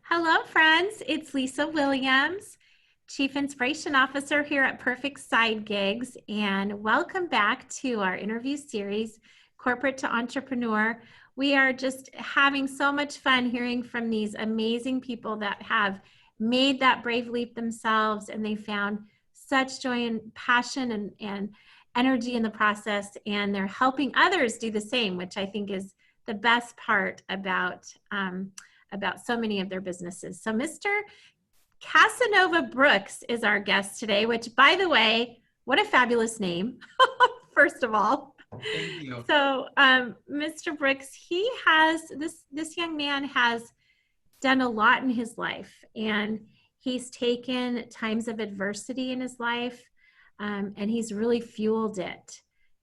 Hello, friends. It's Lisa Williams, Chief Inspiration Officer here at Perfect Side Gigs, and welcome back to our interview series, Corporate to Entrepreneur. We are just having so much fun hearing from these amazing people that have made that brave leap themselves, and they found such joy and passion and energy in the process, and they're helping others do the same, which I think is the best part about so many of their businesses. So Mr. Casanova Brooks is our guest today, which, by the way, what a fabulous name, first of all. Thank you. So Mr. Brooks, he has, this young man has done a lot in his life, and he's taken times of adversity in his life, and he's really fueled it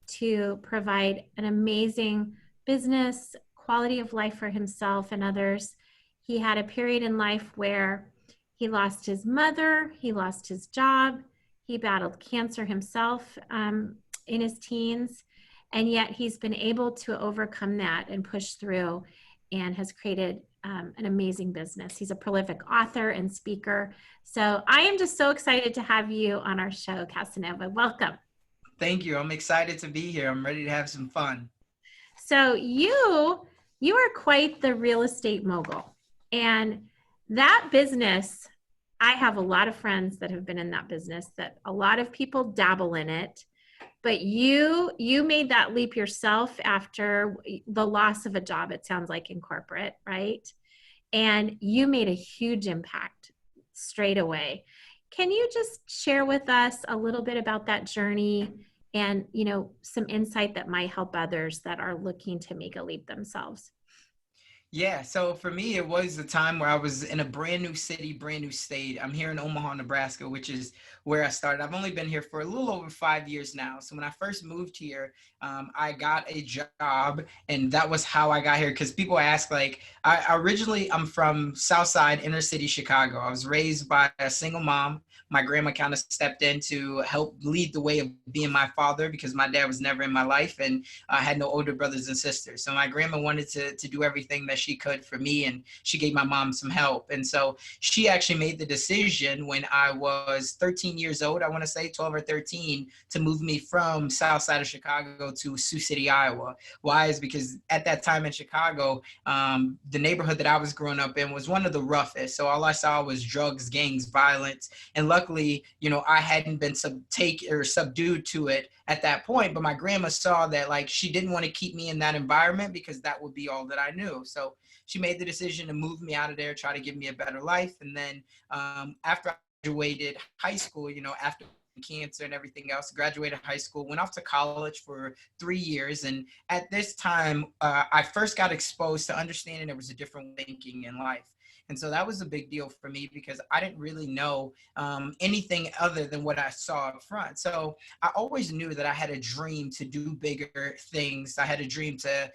to provide an amazing business, quality of life for himself and others. He had a period in life where he lost his mother, he lost his job, he battled cancer himself in his teens, and yet he's been able to overcome that and push through and has created an amazing business. He's a prolific author and speaker. So I am just so excited to have you on our show, Casanova. Welcome. Thank you. I'm excited to be here. I'm ready to have some fun. So you are quite the real estate mogul. And that business, I have a lot of friends that have been in that business, that a lot of people dabble in it, but you made that leap yourself after the loss of a job, it sounds like, in corporate, right? And you made a huge impact straight away. Can you just share with us a little bit about that journey and, some insight that might help others that are looking to make a leap themselves? Yeah, so for me, it was a time where I was in a brand new city, brand new state. I'm here in Omaha, Nebraska, which is where I started. I've only been here for a little over 5 years now. So when I first moved here, I got a job, and that was how I got here. Because people ask, like, I'm from Southside, inner city Chicago. I was raised by a single mom. My grandma kind of stepped in to help lead the way of being my father because my dad was never in my life, and I had no older brothers and sisters. So my grandma wanted to do everything that she could for me, and she gave my mom some help. And so she actually made the decision when I was 13 years old, I want to say 12 or 13, to move me from south side of Chicago to Sioux City, Iowa. Why? Is because at that time in Chicago, the neighborhood that I was growing up in was one of the roughest. So all I saw was drugs, gangs, violence. And luckily, I hadn't been subdued to it at that point, but my grandma saw that, like, she didn't want to keep me in that environment because that would be all that I knew. So she made the decision to move me out of there, try to give me a better life. And then after I graduated high school, after cancer and everything else, graduated high school, went off to college for 3 years. And at this time, I first got exposed to understanding there was a different thinking in life. And so that was a big deal for me because I didn't really know anything other than what I saw up front. So I always knew that I had a dream to do bigger things. I had a dream to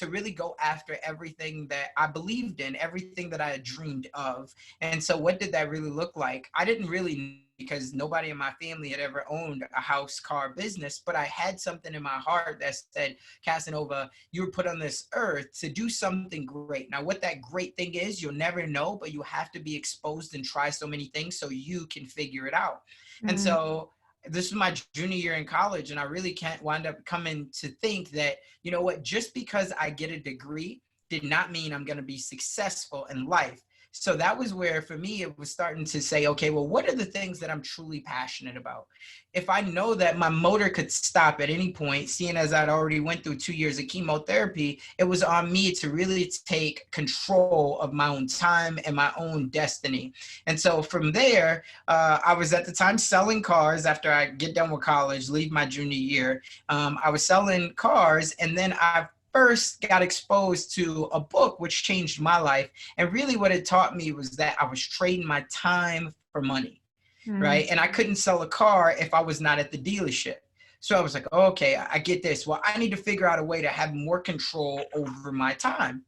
really go after everything that I believed in, everything that I had dreamed of. And so what did that really look like? I didn't really, because nobody in my family had ever owned a house, car, business, but I had something in my heart that said, Casanova, you were put on this earth to do something great. Now, what that great thing is, you'll never know, but you have to be exposed and try so many things so you can figure it out. Mm-hmm. And so this was my junior year in college, and I really can't wind up coming to think that, you know what, just because I get a degree did not mean I'm going to be successful in life. So that was where, for me, it was starting to say, okay, well, what are the things that I'm truly passionate about? If I know that my motor could stop at any point, seeing as I'd already went through 2 years of chemotherapy, it was on me to really take control of my own time and my own destiny. And so from there, I was at the time selling cars after I get done with college, leave my junior year. I was selling cars, and then I first got exposed to a book which changed my life. And really what it taught me was that I was trading my time for money, right? And I couldn't sell a car if I was not at the dealership. So I was like, okay, I get this. Well, I need to figure out a way to have more control over my time.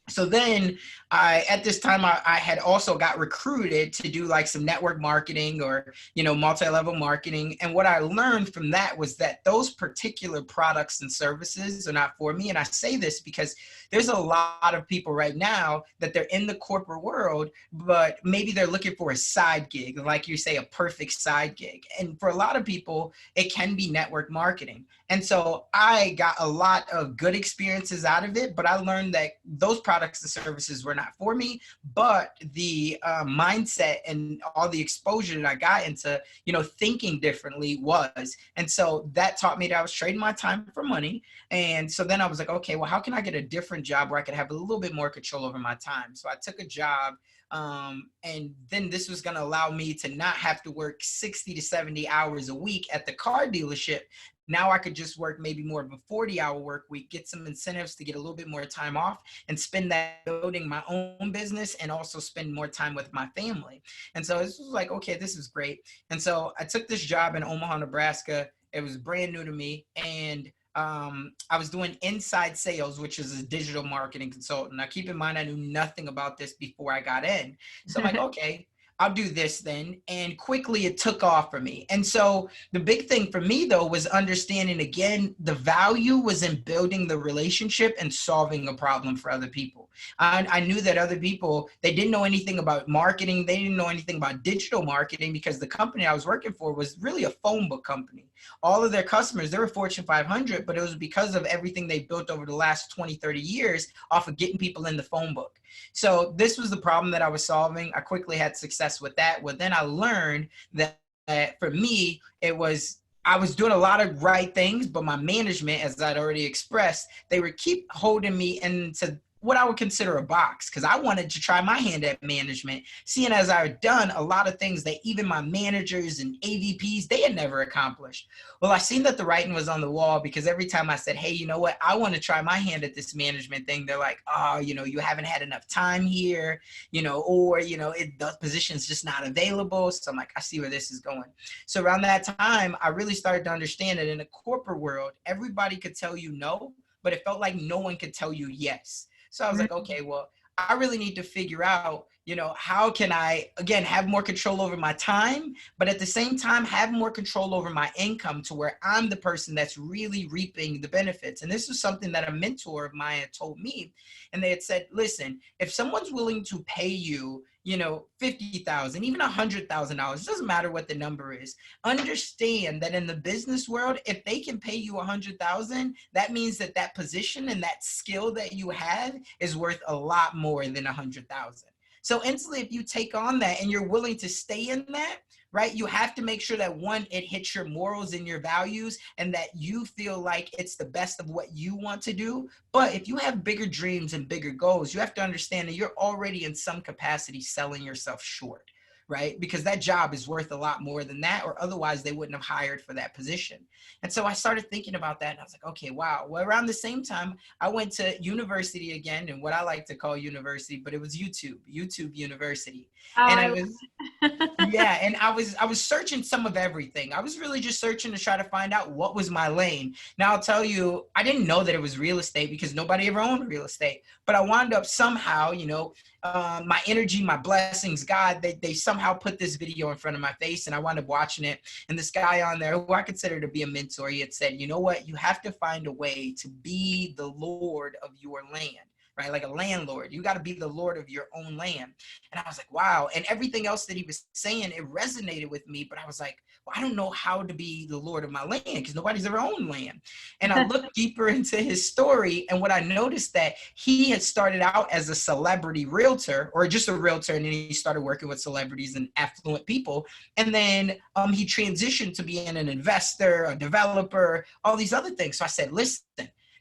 So then at this time, I had also got recruited to do like some network marketing or, multi-level marketing. And what I learned from that was that those particular products and services are not for me. And I say this because there's a lot of people right now that they're in the corporate world, but maybe they're looking for a side gig, like you say, a perfect side gig. And for a lot of people, it can be network marketing. And so I got a lot of good experiences out of it, but I learned that those products and services were not for me, but the mindset and all the exposure that I got into, thinking differently was. And so that taught me that I was trading my time for money. And so then I was like, okay, well, how can I get a different job where I could have a little bit more control over my time? So I took a job, and then this was going to allow me to not have to work 60 to 70 hours a week at the car dealership. Now I could just work maybe more of a 40-hour work week, get some incentives to get a little bit more time off and spend that building my own business and also spend more time with my family. And so this was like, okay, this is great. And so I took this job in Omaha, Nebraska. It was brand new to me. And I was doing inside sales, which is a digital marketing consultant. Now, keep in mind, I knew nothing about this before I got in. So I'm like, okay, I'll do this then. And quickly it took off for me. And so the big thing for me, though, was understanding, again, the value was in building the relationship and solving a problem for other people. I knew that other people, they didn't know anything about marketing. They didn't know anything about digital marketing because the company I was working for was really a phone book company. All of their customers, they were Fortune 500, but it was because of everything they built over the last 20, 30 years off of getting people in the phone book. So this was the problem that I was solving. I quickly had success with that. Well, then I learned that for me, I was doing a lot of right things, but my management, as I'd already expressed, they would keep holding me into what I would consider a box because I wanted to try my hand at management, seeing as I had done a lot of things that even my managers and AVPs, they had never accomplished. Well, I seen that the writing was on the wall because every time I said, hey, you know what, I want to try my hand at this management thing, they're like, oh, you haven't had enough time here, or, the position's just not available. So I'm like, I see where this is going. So around that time, I really started to understand that in the corporate world, everybody could tell you no, but it felt like no one could tell you yes. So I was like, okay, well, I really need to figure out, how can I, again, have more control over my time, but at the same time, have more control over my income to where I'm the person that's really reaping the benefits. And this is something that a mentor of mine had told me. And they had said, listen, if someone's willing to pay you, $50,000, even $100,000, doesn't matter what the number is. Understand that in the business world, if they can pay you 100,000, that means that that position and that skill that you have is worth a lot more than 100,000. So instantly, if you take on that and you're willing to stay in that, right, you have to make sure that one, it hits your morals and your values and that you feel like it's the best of what you want to do. But if you have bigger dreams and bigger goals, you have to understand that you're already in some capacity selling yourself short, right? Because that job is worth a lot more than that, or otherwise they wouldn't have hired for that position. And so I started thinking about that and I was like, okay, wow. Well, around the same time, I went to university again, and what I like to call university, but it was YouTube University. Oh, And I I love was, it. yeah, and I was searching some of everything. I was really just searching to try to find out what was my lane. Now I'll tell you, I didn't know that it was real estate because nobody ever owned real estate. But I wound up somehow, my energy, my blessings, God, they somehow put this video in front of my face, and I wound up watching it. And this guy on there, who I consider to be a mentor, he had said, you know what, you have to find a way to be the Lord of your land. Right? Like a landlord, you got to be the Lord of your own land. And I was like, wow. And everything else that he was saying, it resonated with me. But I was like, well, I don't know how to be the Lord of my land because nobody's ever owned land. And I looked deeper into his story. And what I noticed that he had started out as a celebrity realtor or just a realtor. And then he started working with celebrities and affluent people. And then he transitioned to being an investor, a developer, all these other things. So I said, listen,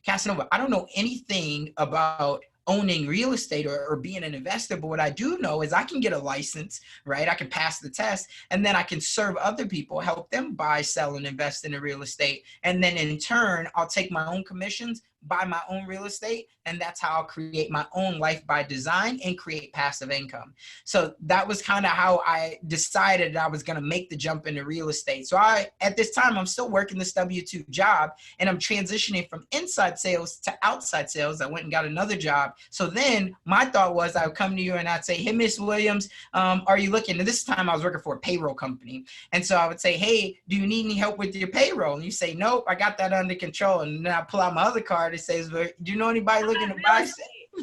Casanova, I don't know anything about owning real estate or being an investor, but what I do know is I can get a license, right? I can pass the test, and then I can serve other people, help them buy, sell, and invest in the real estate. And then in turn, I'll take my own commissions, buy my own real estate, and that's how I'll create my own life by design and create passive income. So that was kind of how I decided I was going to make the jump into real estate. So at this time, I'm still working this W-2 job, and I'm transitioning from inside sales to outside sales. I went and got another job. So then my thought was I would come to you and I'd say, hey, Miss Williams, are you looking? And this time I was working for a payroll company. And so I would say, hey, do you need any help with your payroll? And you say, nope, I got that under control. And then I pull out my other card. It says, do you know anybody looking to buy,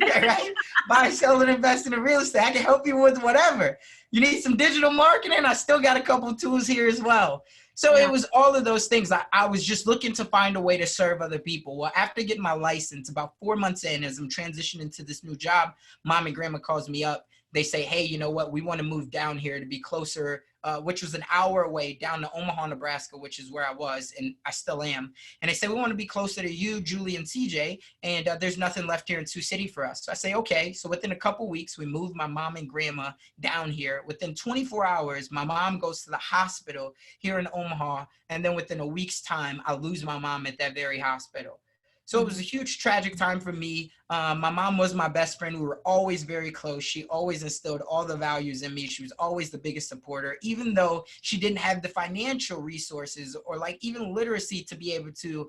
right? Buy, sell, and invest in the real estate? I can help you with whatever. You need some digital marketing? I still got a couple of tools here as well. So it was all of those things. I was just looking to find a way to serve other people. Well, after getting my license, about 4 months in, as I'm transitioning to this new job, mom and grandma calls me up. They say, hey, you know what? We want to move down here to be closer, which was an hour away, down to Omaha, Nebraska, which is where I was, and I still am. And they say, we want to be closer to you, Julie, and CJ, and there's nothing left here in Sioux City for us. So I say, okay. So within a couple weeks, we moved my mom and grandma down here. Within 24 hours, my mom goes to the hospital here in Omaha, and then within a week's time, I lose my mom at that very hospital. So it was a huge tragic time for me. My mom was my best friend. We were always very close. She always instilled all the values in me. She was always the biggest supporter, even though she didn't have the financial resources or like even literacy to be able to,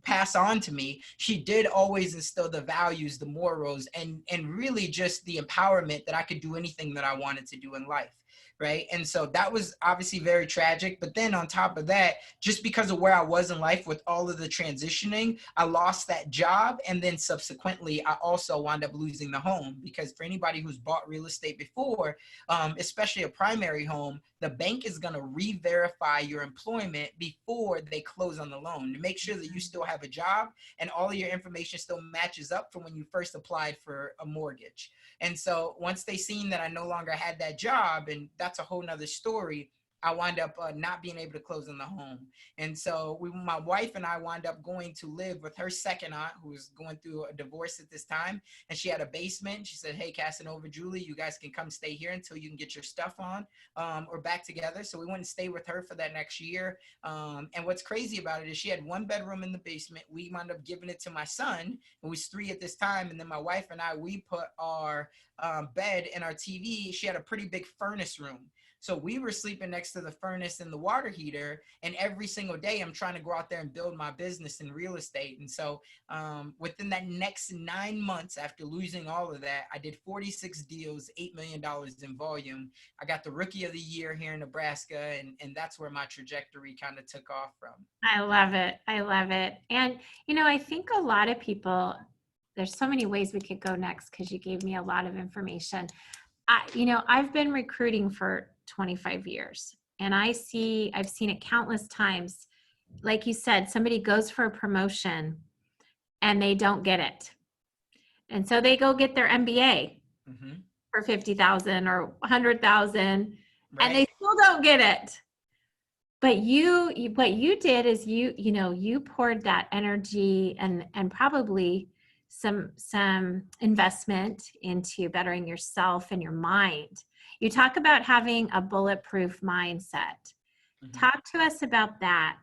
pass on to me. She did always instill the values, the morals, and really just the empowerment that I could do anything that I wanted to do in life. Right. And so that was obviously very tragic. But then on top of that, just because of where I was in life with all of the transitioning, I lost that job. And then subsequently, I also wound up losing the home, because for anybody who's bought real estate before, especially a primary home, the bank is going to re-verify your employment before they close on the loan to make sure that you still have a job and all of your information still matches up from when you first applied for a mortgage. And so once they seen that I no longer had that job, and that's a whole nother story, I wound up not being able to close on the home. And so my wife and I wound up going to live with her second aunt, who was going through a divorce at this time. And she had a basement. She said, hey, Casanova, Julie, you guys can come stay here until you can get your stuff on or back together. So we went and stayed with her for that next year. And what's crazy about it is she had one bedroom in the basement. We wound up giving it to my son, who was 3 at this time. And then my wife and I, we put our bed and our TV. She had a pretty big furnace room. So we were sleeping next to the furnace and the water heater. And every single day I'm trying to go out there and build my business in real estate. And so within that next 9 months after losing all of that, I did 46 deals, $8 million in volume. I got the Rookie of the Year here in Nebraska. And that's where my trajectory kind of took off from. I love it. I love it. And, I think a lot of people, there's so many ways we could go next because you gave me a lot of information. I've been recruiting for 25 years and I've seen it countless times. Like you said, somebody goes for a promotion and they don't get it. And so they go get their MBA for 50,000 or 100,000 and they still don't get it. But what you did is you poured that energy and probably some investment into bettering yourself and your mind. You talk about having a bulletproof mindset. Talk to us about that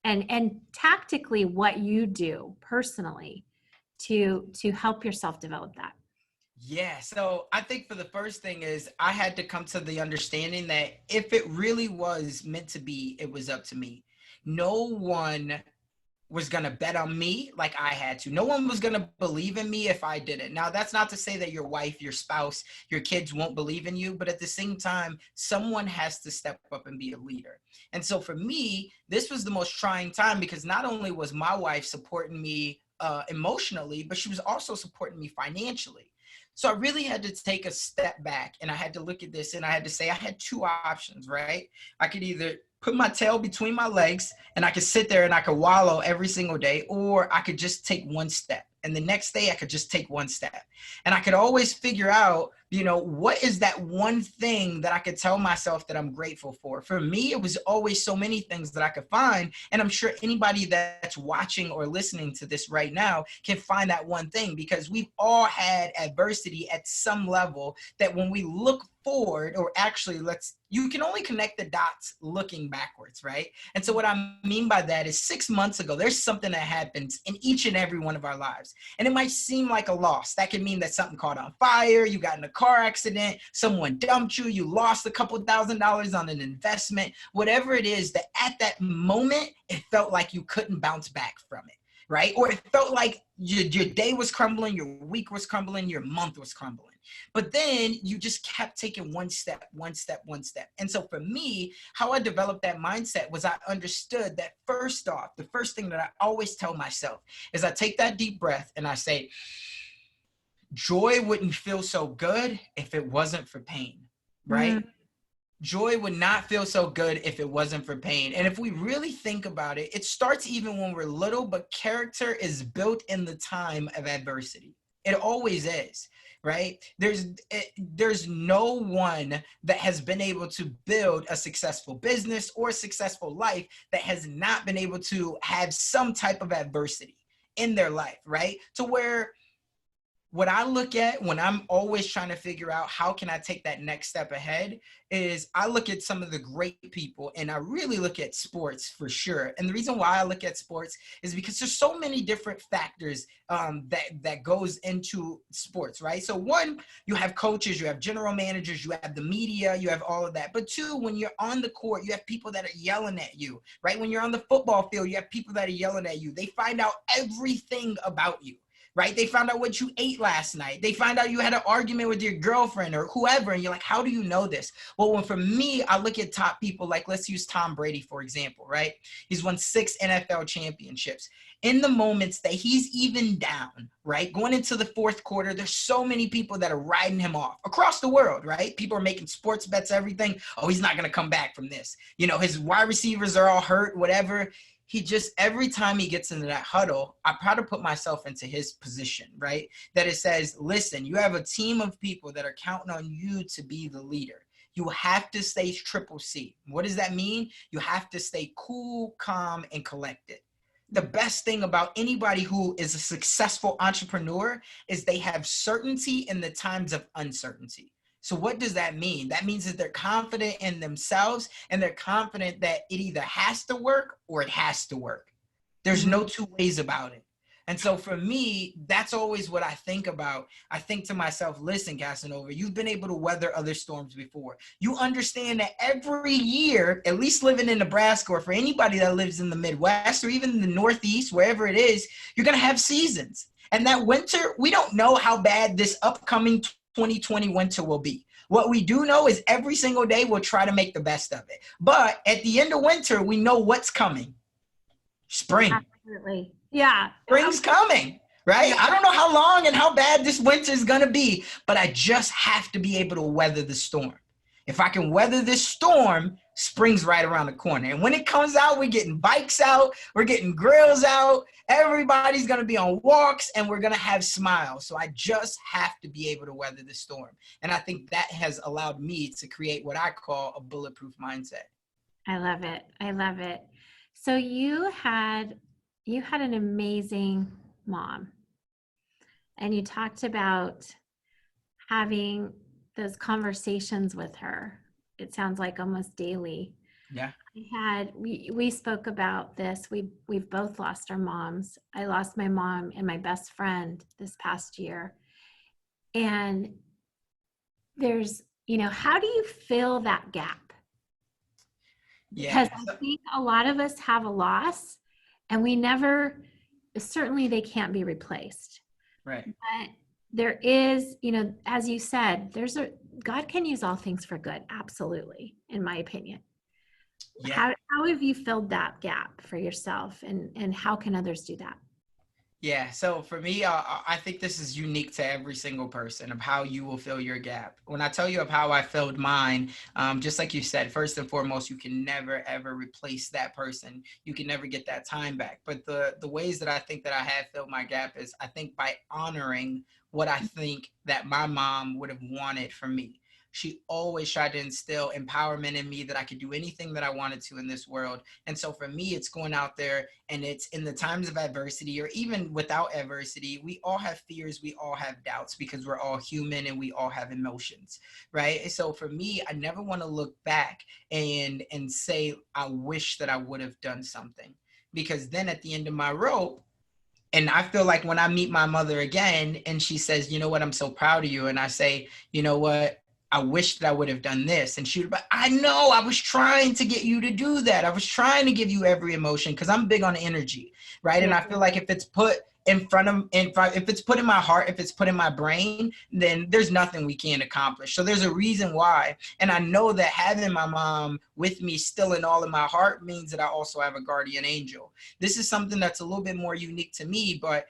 and tactically what you do personally to help yourself develop that. Yeah. So I think for the first thing is I had to come to the understanding that if it really was meant to be, it was up to me. No one was going to bet on me like I had to. No one was going to believe in me if I didn't. Now, that's not to say that your wife, your spouse, your kids won't believe in you, but at the same time, someone has to step up and be a leader. And so for me, this was the most trying time because not only was my wife supporting me emotionally, but she was also supporting me financially. So I really had to take a step back and I had to look at this and I had to say I had 2 options, right? I could either put my tail between my legs and I could sit there and I could wallow every single day, or I could just take 1 step. And the next day I could just take 1 step. And I could always figure out, what is that one thing that I could tell myself that I'm grateful for? For me, it was always so many things that I could find. And I'm sure anybody that's watching or listening to this right now can find that one thing, because we've all had adversity at some level that when we look forward, or actually you can only connect the dots looking backwards, right? And so what I mean by that is 6 months ago, there's something that happens in each and every one of our lives. And it might seem like a loss. That can mean that something caught on fire, you got in a car accident, someone dumped you, you lost a couple $1,000s on an investment, whatever it is, that at that moment, it felt like you couldn't bounce back from it, right? Or it felt like your day was crumbling, your week was crumbling, your month was crumbling. But then you just kept taking one step, one step, one step. And so for me, how I developed that mindset was I understood that first off, the first thing that I always tell myself is I take that deep breath and I say, joy wouldn't feel so good if it wasn't for pain, right? Joy would not feel so good if it wasn't for pain. And if we really think about it, it starts even when we're little, but character is built in the time of adversity. It always is, right? There's no one that has been able to build a successful business or a successful life that has not been able to have some type of adversity in their life, right? To where what I look at when I'm always trying to figure out how can I take that next step ahead is I look at some of the great people, and I really look at sports for sure. And the reason why I look at sports is because there's so many different factors that goes into sports, right? So one, you have coaches, you have general managers, you have the media, you have all of that. But two, when you're on the court, you have people that are yelling at you, right? When you're on the football field, you have people that are yelling at you. They find out everything about you, right? They found out what you ate last night. They find out you had an argument with your girlfriend or whoever. And you're like, how do you know this? Well, when for me, I look at top people, like let's use Tom Brady, for example, right? He's won 6 NFL championships. In the moments that he's even down, right? Going into the fourth quarter, there's so many people that are riding him off across the world, right? People are making sports bets, everything. Oh, he's not going to come back from this. You know, his wide receivers are all hurt, whatever. He just, every time he gets into that huddle, I try to put myself into his position, right? That it says, listen, you have a team of people that are counting on you to be the leader. You have to stay triple C. What does that mean? You have to stay cool, calm, and collected. The best thing about anybody who is a successful entrepreneur is they have certainty in the times of uncertainty. So what does that mean? That means that they're confident in themselves and they're confident that it either has to work or it has to work. There's no two ways about it. And so for me, that's always what I think about. I think to myself, listen, Casanova, you've been able to weather other storms before. You understand that every year, at least living in Nebraska, or for anybody that lives in the Midwest or even in the Northeast, wherever it is, you're going to have seasons. And that winter, we don't know how bad this upcoming 2020 winter will be. What we do know is every single day we'll try to make the best of it. But at the end of winter, we know what's coming. Spring. Absolutely. Yeah. Spring's coming, right? I don't know how long and how bad this winter is going to be, but I just have to be able to weather the storm. If I can weather this storm, spring's right around the corner. And when it comes out, we're getting bikes out, we're getting grills out, everybody's going to be on walks, and we're going to have smiles. So I just have to be able to weather the storm. And I think that has allowed me to create what I call a bulletproof mindset. I love it. I love it. So you had an amazing mom, and you talked about having those conversations with her. It sounds like almost daily. Yeah. We spoke about this. We've both lost our moms. I lost my mom and my best friend this past year. And there's, how do you fill that gap? Yeah. Because I think a lot of us have a loss and we never, certainly they can't be replaced. Right. But there is, as you said, God can use all things for good. Absolutely. In my opinion. Yeah. How have you filled that gap for yourself, and how can others do that? Yeah. So for me, I think this is unique to every single person of how you will fill your gap. When I tell you of how I filled mine, just like you said, first and foremost, you can never, ever replace that person. You can never get that time back. But the ways that I think that I have filled my gap is I think by honoring what I think that my mom would have wanted from me. she always tried to instill empowerment in me that I could do anything that I wanted to in this world. And so for me, it's going out there, and it's in the times of adversity, or even without adversity, we all have fears, we all have doubts, because we're all human and we all have emotions, right? And so for me, I never want to look back and say, I wish that I would have done something, because then at the end of my rope, and I feel like when I meet my mother again and she says, you know what, I'm so proud of you. And I say, you know what, I wish that I would have done this. And she would be like, I know, I was trying to get you to do that. I was trying to give you every emotion, because I'm big on energy, right? Yeah. And I feel like if it's put if it's put in my heart, if it's put in my brain, then there's nothing we can't accomplish. So there's a reason why. And I know that having my mom with me still in all of my heart means that I also have a guardian angel. This is something that's a little bit more unique to me, but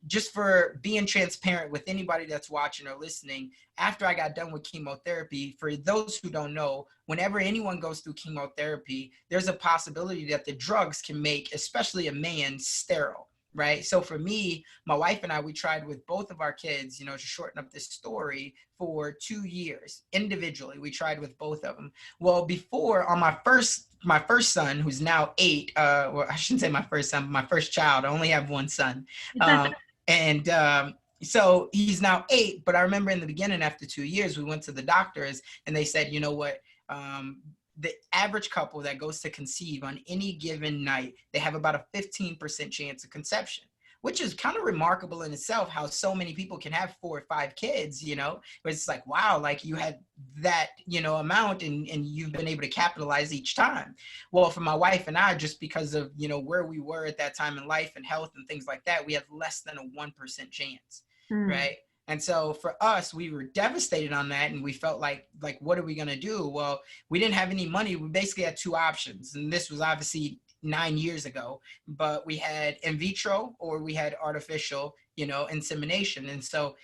just for being transparent with anybody that's watching or listening, after I got done with chemotherapy, for those who don't know, whenever anyone goes through chemotherapy, there's a possibility that the drugs can make, especially a man, sterile. Right. So for me, my wife and I, we tried with both of our kids, to shorten up this story, for 2 years individually. We tried with both of them. Well, before, on my first son, who's now 8, well, I shouldn't say my first son, my first child. I only have one son. And so he's now 8, but I remember in the beginning, after 2 years, we went to the doctors and they said, you know what, the average couple that goes to conceive on any given night, they have about a 15% chance of conception, which is kind of remarkable in itself, how so many people can have 4 or 5 kids, but it's like, wow, like you had that, amount, and you've been able to capitalize each time. Well, for my wife and I, just because of, where we were at that time in life and health and things like that, we had less than a 1% chance, right? And so for us, we were devastated on that, and we felt like, what are we going to do? Well, we didn't have any money. We basically had 2 options. And this was obviously 9 years ago, but we had in vitro or we had artificial, insemination. And so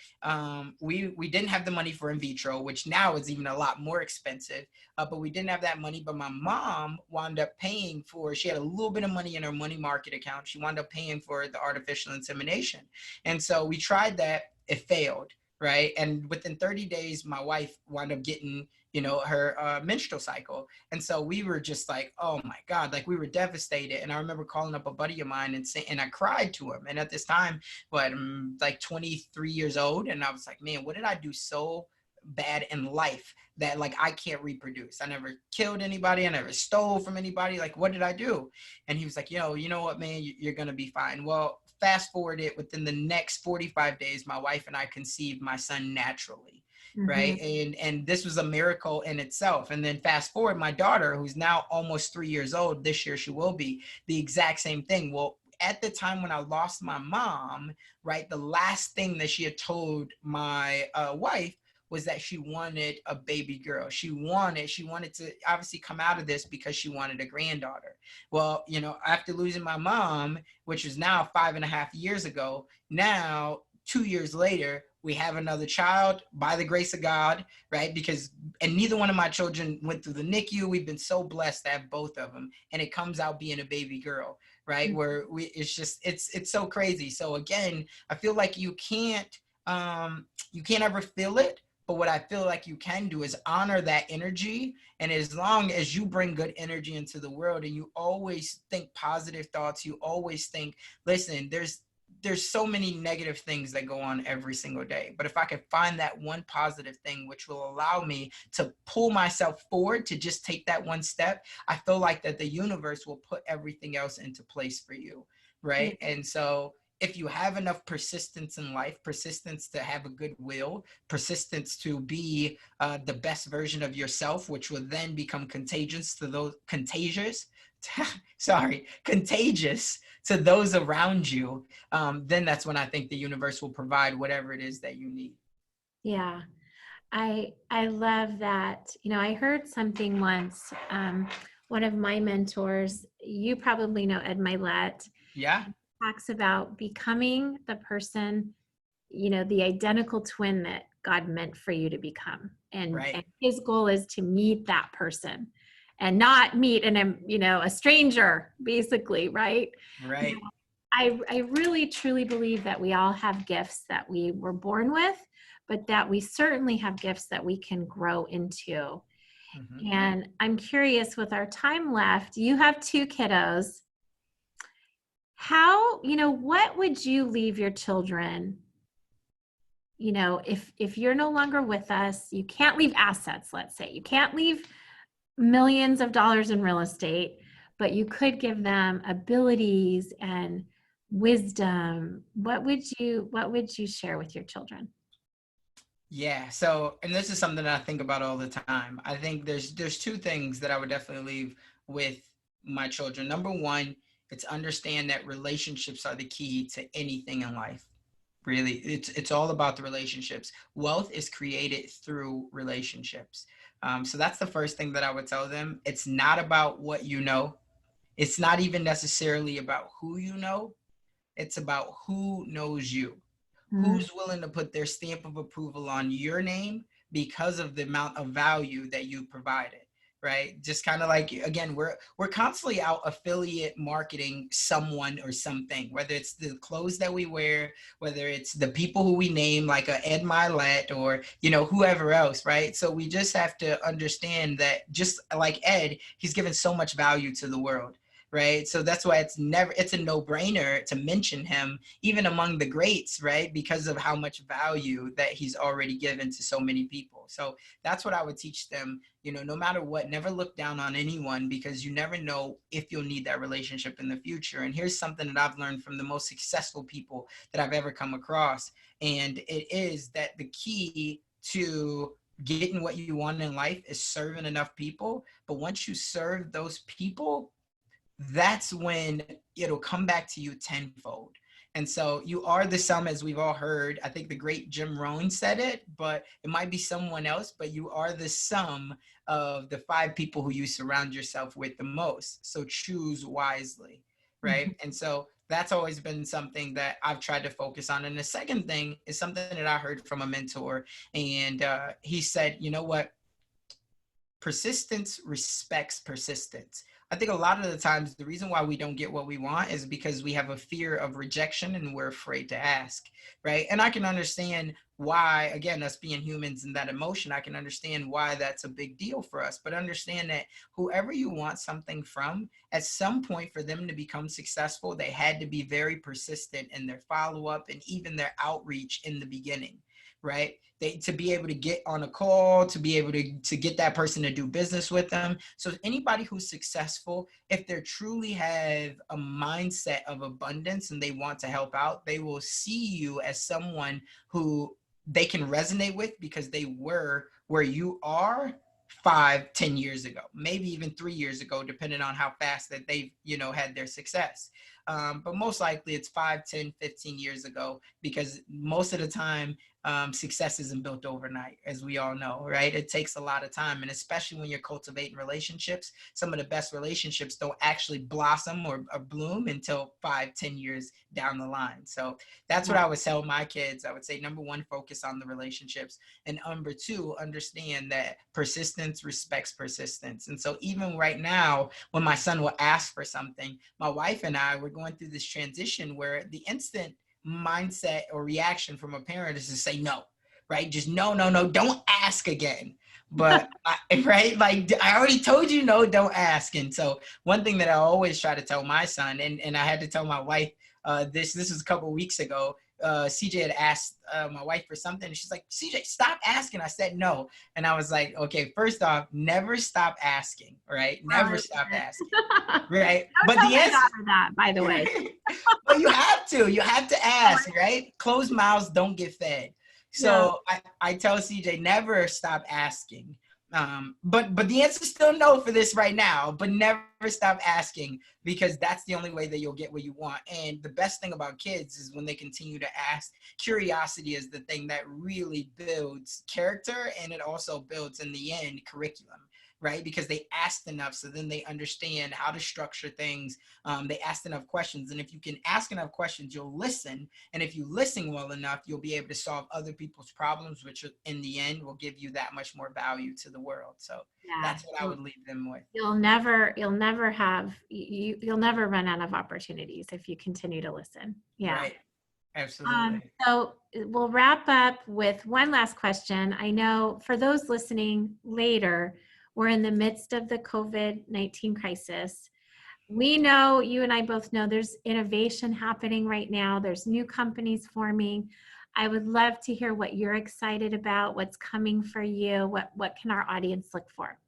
we didn't have the money for in vitro, which now is even a lot more expensive, but we didn't have that money. But my mom wound up paying for, she had a little bit of money in her money market account. She wound up paying for the artificial insemination. And so we tried that. It failed, right? And within 30 days, my wife wound up getting, her menstrual cycle. And so we were just like, oh my God, like we were devastated. And I remember calling up a buddy of mine and saying, and I cried to him. And at this time, I'm like 23 years old. And I was like, man, what did I do so bad in life that like I can't reproduce? I never killed anybody. I never stole from anybody. Like, what did I do? And he was like, you know what, man, you're going to be fine. Well, fast forward it, within the next 45 days, my wife and I conceived my son naturally. Right. And this was a miracle in itself. And then fast forward, my daughter, who's now almost 3 years old, this year she will be, the exact same thing. Well, at the time when I lost my mom, right, the last thing that she had told my wife was that she wanted a baby girl. She wanted to obviously come out of this because she wanted a granddaughter. Well, after losing my mom, which was now 5.5 years ago, now 2 years later, we have another child by the grace of God, right? And neither one of my children went through the NICU. We've been so blessed to have both of them. And it comes out being a baby girl, right? Where it's so crazy. So again, I feel like you can't ever feel it. But what I feel like you can do is honor that energy. And as long as you bring good energy into the world and you always think positive thoughts, you always think, listen, there's so many negative things that go on every single day. But if I could find that one positive thing, which will allow me to pull myself forward to just take that one step, I feel like that the universe will put everything else into place for you. Right. Yeah. And so if you have enough persistence in life, persistence to have a good will, persistence to be the best version of yourself, which will then become contagious to those to those around you, then that's when I think the universe will provide whatever it is that you need. Yeah. I love that. I heard something once, one of my mentors, you probably know Ed Milet. Yeah. Talks about becoming the person, the identical twin that God meant for you to become. And, right. And his goal is to meet that person and not meet a stranger, basically. Right. Right. I really truly believe that we all have gifts that we were born with, but that we certainly have gifts that we can grow into. Mm-hmm. And I'm curious, with our time left, you have two kiddos. How, what would you leave your children? If you're no longer with us, you can't leave assets, let's say. You can't leave millions of dollars in real estate, but you could give them abilities and wisdom. What would you share with your children? Yeah. So, and this is something that I think about all the time. I think there's two things that I would definitely leave with my children. Number one, it's understand that relationships are the key to anything in life. Really, it's all about the relationships. Wealth is created through relationships. So that's the first thing that I would tell them. It's not about what you know. It's not even necessarily about who you know. It's about who knows you, Mm, who's willing to put their stamp of approval on your name because of the amount of value that you provided, right? Just kind of like, again, we're constantly out affiliate marketing someone or something, whether it's the clothes that we wear, whether it's the people who we name like a Ed Milet or whoever else, right? So we just have to understand that, just like Ed, he's given so much value to the world, right? So that's why it's a no-brainer to mention him even among the greats, right? Because of how much value that he's already given to so many people. So that's what I would teach them. No matter what, never look down on anyone, because you never know if you'll need that relationship in the future. And here's something that I've learned from the most successful people that I've ever come across. And it is that the key to getting what you want in life is serving enough people. But once you serve those people, that's when it'll come back to you tenfold. And so you are the sum, as we've all heard. I think the great Jim Rohn said it, but it might be someone else, but you are the sum of the 5 people who you surround yourself with the most. So choose wisely, mhm. right? And so that's always been something that I've tried to focus on. And the second thing is something that I heard from a mentor. And he said, you know what? Persistence respects persistence. I think a lot of the times the reason why we don't get what we want is because we have a fear of rejection and we're afraid to ask, right? And I can understand why, again, us being humans and that emotion, I can understand why that's a big deal for us. But understand that whoever you want something from, at some point for them to become successful, they had to be very persistent in their follow-up and even their outreach in the beginning, right? To be able to get on a call, to be able to get that person to do business with them. So anybody who's successful, if they truly have a mindset of abundance and they want to help out, they will see you as someone who they can resonate with because they were where you are 5-10 years ago, maybe even 3 years ago, depending on how fast that they've had their success. But most likely it's 5, 10, 15 years ago, because most of the time success isn't built overnight, as we all know, right? It takes a lot of time. And especially when you're cultivating relationships, some of the best relationships don't actually blossom or bloom until 5, 10 years down the line. So that's what Yeah. I would tell my kids. I would say, number one, focus on the relationships. And number two, understand that persistence respects persistence. And so even right now, when my son will ask for something, my wife and I, we're going through this transition where the instant mindset or reaction from a parent is to say no, right? Just no, no, no, don't ask again. But right, like I already told you, no, don't ask. And so one thing that I always try to tell my son, and I had to tell my wife, this was a couple of weeks ago. CJ had asked my wife for something, and she's like, CJ, stop asking. I said no. And I was like, okay, first off, never stop asking, right? Oh, Never I stop love asking, it. right? Don't But tell the my answer, daughter that, by the way. well, you have to ask, right? Closed mouths don't get fed. Yeah. So I tell CJ, never stop asking. But the answer is still no for this right now, but never stop asking, because that's the only way that you'll get what you want. And the best thing about kids is when they continue to ask. Curiosity is the thing that really builds character, and it also builds, in the end, curriculum, right? Because they asked enough, so then they understand how to structure things. They asked enough questions, and if you can ask enough questions, you'll listen. And if you listen well enough, you'll be able to solve other people's problems, which in the end will give you that much more value to the world. So Yeah. that's what I would leave them with. You'll never run out of opportunities if you continue to listen. Yeah. Right. Absolutely. So we'll wrap up with one last question. I know for those listening later, we're in the midst of the COVID-19 crisis. We know, you and I both know, there's innovation happening right now. There's new companies forming. I would love to hear what you're excited about, what's coming for you, what can our audience look for?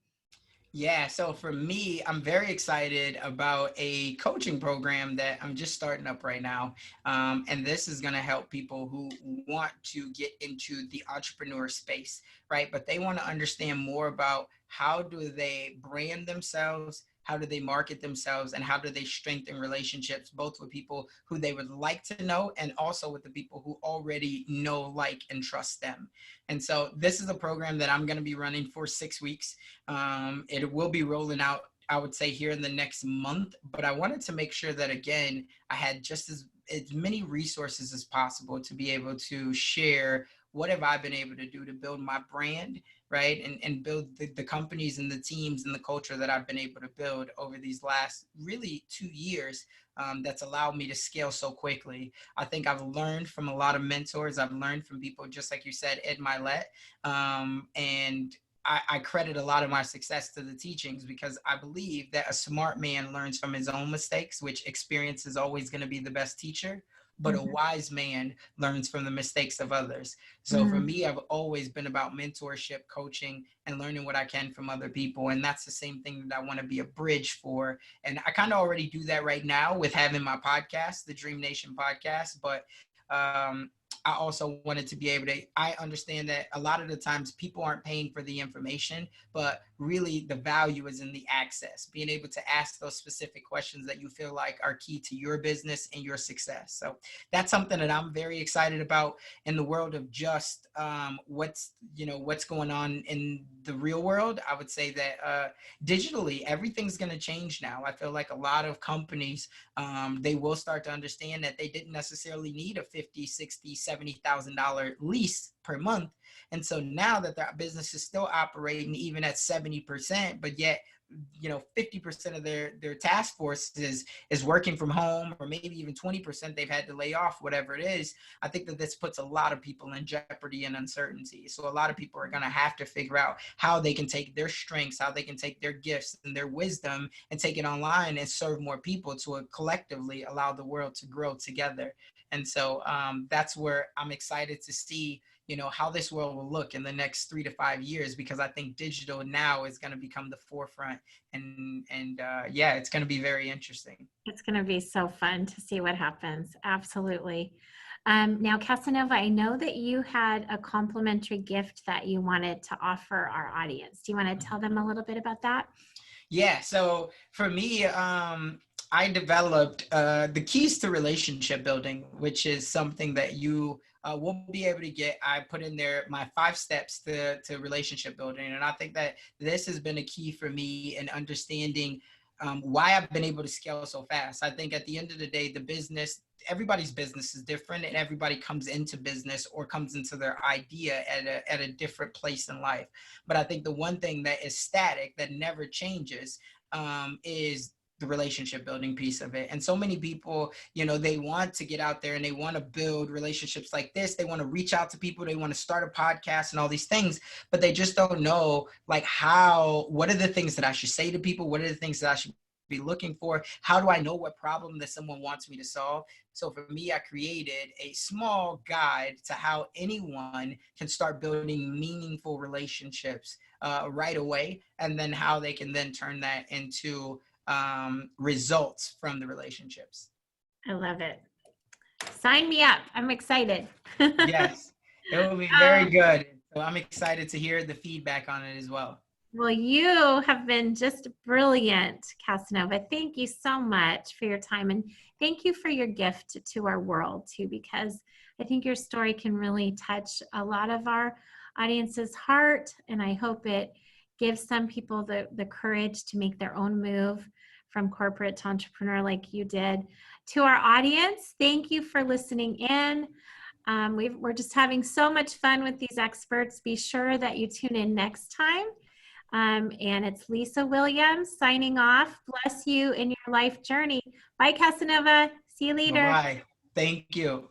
Yeah, so for me, I'm very excited about a coaching program that I'm just starting up right now. And this is going to help people who want to get into the entrepreneur space, right? But they want to understand more about how do they brand themselves, how do they market themselves, and how do they strengthen relationships, both with people who they would like to know and also with the people who already know, like, and trust them. And so this is a program that I'm going to be running for 6 weeks. It will be rolling out, I would say, here in the next month, but I wanted to make sure that, again, I had just as many resources as possible to be able to share what have I been able to do to build my brand, right? And build the companies and the teams and the culture that I've been able to build over these last really 2 years, that's allowed me to scale so quickly. I think I've learned from a lot of mentors. I've learned from people, just like you said, Ed Milet. And I credit a lot of my success to the teachings because I believe that a smart man learns from his own mistakes, which experience is always going to be the best teacher. But a Mhm. wise man learns from the mistakes of others. So for Mhm. me, I've always been about mentorship, coaching, and learning what I can from other people. And that's the same thing that I want to be a bridge for. And I kind of already do that right now with having my podcast, the Dream Nation podcast. But I also wanted to be able to, I understand that a lot of the times people aren't paying for the information, but really the value is in the access, being able to ask those specific questions that you feel like are key to your business and your success. So that's something that I'm very excited about in the world of just what's going on in the real world. I would say that digitally, everything's going to change now. I feel like a lot of companies, they will start to understand that they didn't necessarily need a 50, 60, $70,000 lease per month. And so now that their business is still operating even at 70%, but yet 50% of their task force is working from home, or maybe even 20% they've had to lay off, whatever it is. I think that this puts a lot of people in jeopardy and uncertainty. So a lot of people are going to have to figure out how they can take their strengths, how they can take their gifts and their wisdom and take it online and serve more people to collectively allow the world to grow together. And so that's where I'm excited to see how this world will look in the next 3 to 5 years, because I think digital now is going to become the forefront. And yeah, it's going to be very interesting. It's going to be so fun to see what happens. Absolutely. Now, Casanova, I know that you had a complimentary gift that you wanted to offer our audience. Do you want to tell them a little bit about that? Yeah, so for me, I developed the keys to relationship building, which is something that you will be able to get. I put in there my 5 steps to relationship building. And I think that this has been a key for me in understanding why I've been able to scale so fast. I think at the end of the day, everybody's business is different, and everybody comes into business or comes into their idea at a different place in life. But I think the one thing that is static, that never changes, is the relationship building piece of it. And so many people, they want to get out there and they want to build relationships like this. They want to reach out to people. They want to start a podcast and all these things, but they just don't know, like, what are the things that I should say to people? What are the things that I should be looking for? How do I know what problem that someone wants me to solve? So for me, I created a small guide to how anyone can start building meaningful relationships right away, and then how they can then turn that into results from the relationships. I love it. Sign me up. I'm excited. Yes, it will be very good. So I'm excited to hear the feedback on it as well. Well, you have been just brilliant, Casanova. Thank you so much for your time, and thank you for your gift to our world too, because I think your story can really touch a lot of our audience's heart, and I hope it gives some people the courage to make their own move from corporate to entrepreneur like you did. To our audience, thank you for listening in. We're just having so much fun with these experts. Be sure that you tune in next time. And it's Lisa Williams signing off. Bless you in your life journey. Bye, Casanova. See you later. Bye-bye. Thank you.